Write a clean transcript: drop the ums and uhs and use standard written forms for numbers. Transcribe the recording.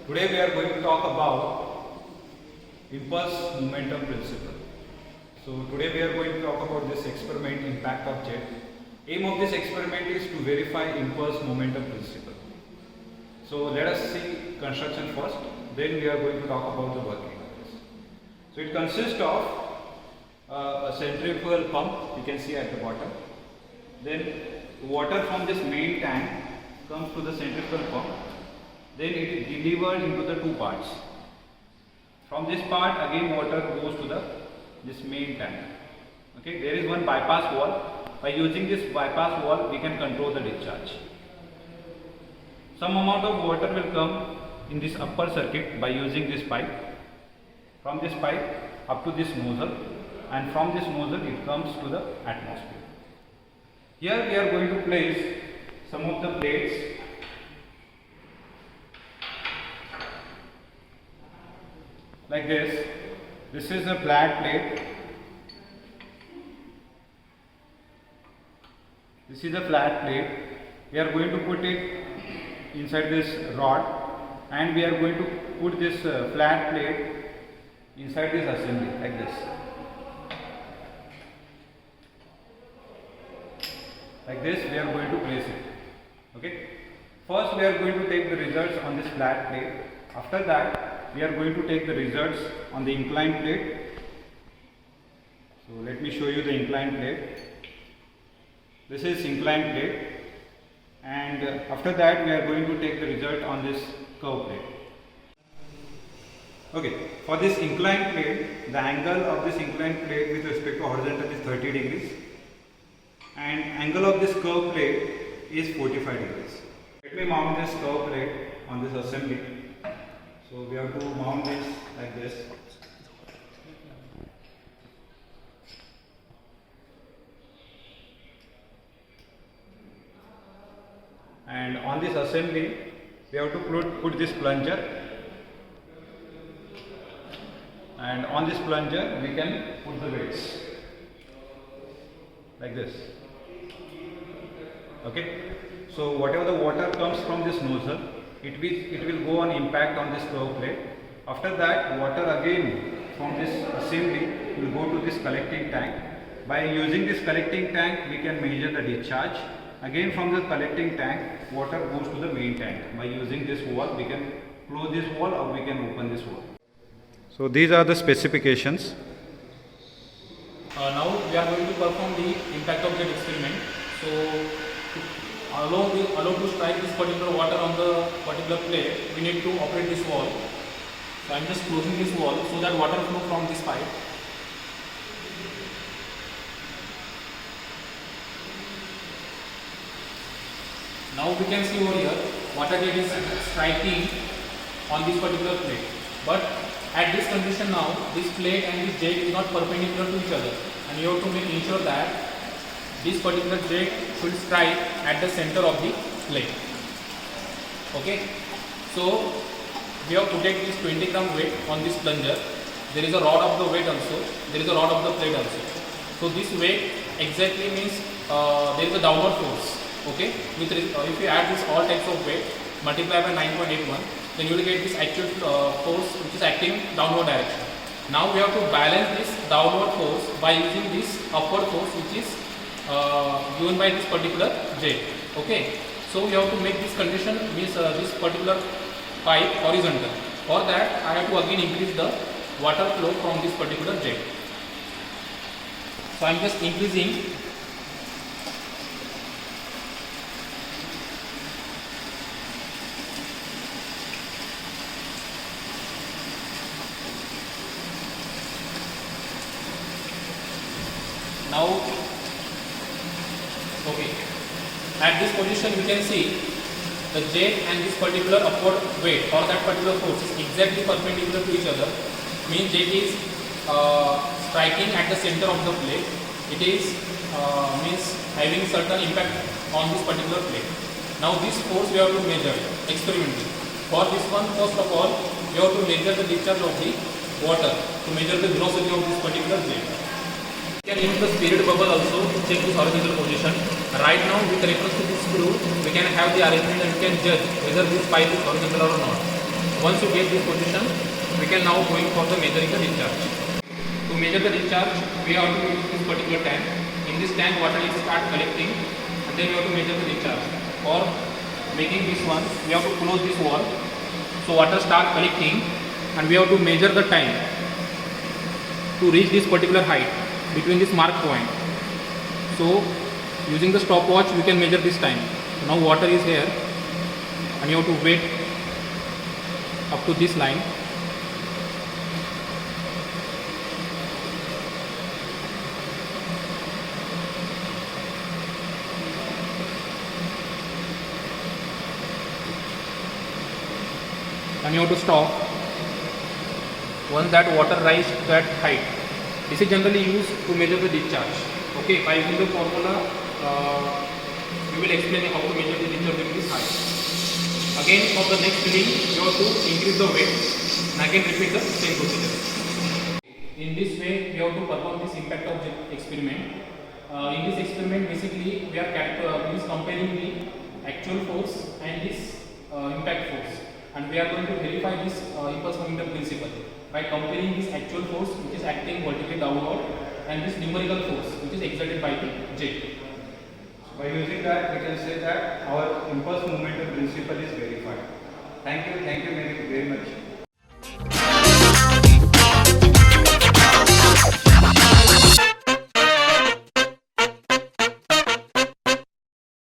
Today we are going to talk about impulse momentum principle. So today we are going to talk about this experiment, impact of jet. Aim of this experiment is to verify impulse momentum principle. So let us see construction first, then we are going to talk about the working of this. So it consists of a centrifugal pump, you can see at the bottom. Then water from this main tank comes to the centrifugal pump. Then it is delivered into the two parts. From this part again water goes to this main tank. Okay, there is one bypass wall. By using this bypass wall we can control the discharge. Some amount of water will come in this upper circuit by using this pipe. From this pipe up to this nozzle, and from this nozzle it comes to the atmosphere. Here we are going to place some of the plates. Like this. This is a flat plate. This is a flat plate. We are going to put it inside this rod, and we are going to put this flat plate inside this assembly like this. Like this we are going to place it. Okay. First we are going to take the results on this flat plate. After that we are going to take the results on the inclined plate. So let me show you the inclined plate. This is inclined plate, and after that we are going to take the result on this curve plate. Okay, for this inclined plate, the angle of this inclined plate with respect to horizontal is 30 degrees and angle of this curve plate is 45 degrees. Let me mount this curve plate on this assembly. So we have to mount this like this. And on this assembly we have to put this plunger, and on this plunger we can put the weights like this. Okay, so whatever the water comes from this nozzle, it will go on impact on this curve plate. After that water again from this assembly will go to this collecting tank. By using this collecting tank we can measure the discharge. Again from the collecting tank water goes to the main tank. By using this wall we can close this wall or we can open this wall. So these are the specifications. Now we are going to perform the impact of jet experiment. So allow to strike this particular water on the particular plate, we need to operate this wall. So I am just closing this wall so that water flow from this pipe. Now we can see over here water jet is striking on this particular plate, but at this condition now this plate and this jet is not perpendicular to each other, and you have to make ensure that this particular jet should strike at the center of the plate. Okay, so we have to take this 20 gram weight on this plunger. There is a rod of the weight also, there is a rod of the plate also. So this weight exactly means there is a downward force. Okay, if you add this all types of weight multiply by 9.81, then you will get this actual force which is acting downward direction. Now we have to balance this downward force by using this upward force which is given by this particular jet. Okay, so we have to make this condition means this particular pipe horizontal. For that I have to again increase the water flow from this particular jet. So I am just increasing. Now, okay, at this position we can see the jet and this particular upward weight or that particular force is exactly perpendicular to each other. Means jet is striking at the center of the plate. It is means having certain impact on this particular plate. Now this force we have to measure experimentally. For this one, first of all, we have to measure the discharge of the water to measure the velocity of this particular jet. We can use the spirit bubble also to check this horizontal position. Right now with reference to this screw, we can have the arrangement and we can judge whether this pipe is horizontal or not. Once you get this position, we can now going for the measuring the discharge. To measure the discharge, we have to use this particular tank. In this tank, water is start collecting, and then we have to measure the discharge. For making this one, we have to close this wall, so water start collecting, and we have to measure the time to reach this particular height between this mark point. So using the stopwatch, we can measure this time. Now water is here, and you have to wait up to this line. And you have to stop once that water rises to that height. This is generally used to measure the discharge. Okay, by using the formula, we will explain how to measure the discharge in this height. Again, for the next reading, you have to increase the weight, and again repeat the same procedure. In this way, we have to perform this impact object experiment. In this experiment, basically, we are comparing the actual force and this impact force, and we are going to verify this impulse momentum principle by comparing this actual force, which is acting vertically downward, and this numerical force, which is exerted by the jet. By using that, we can say that our impulse momentum principle is verified. Thank you very much.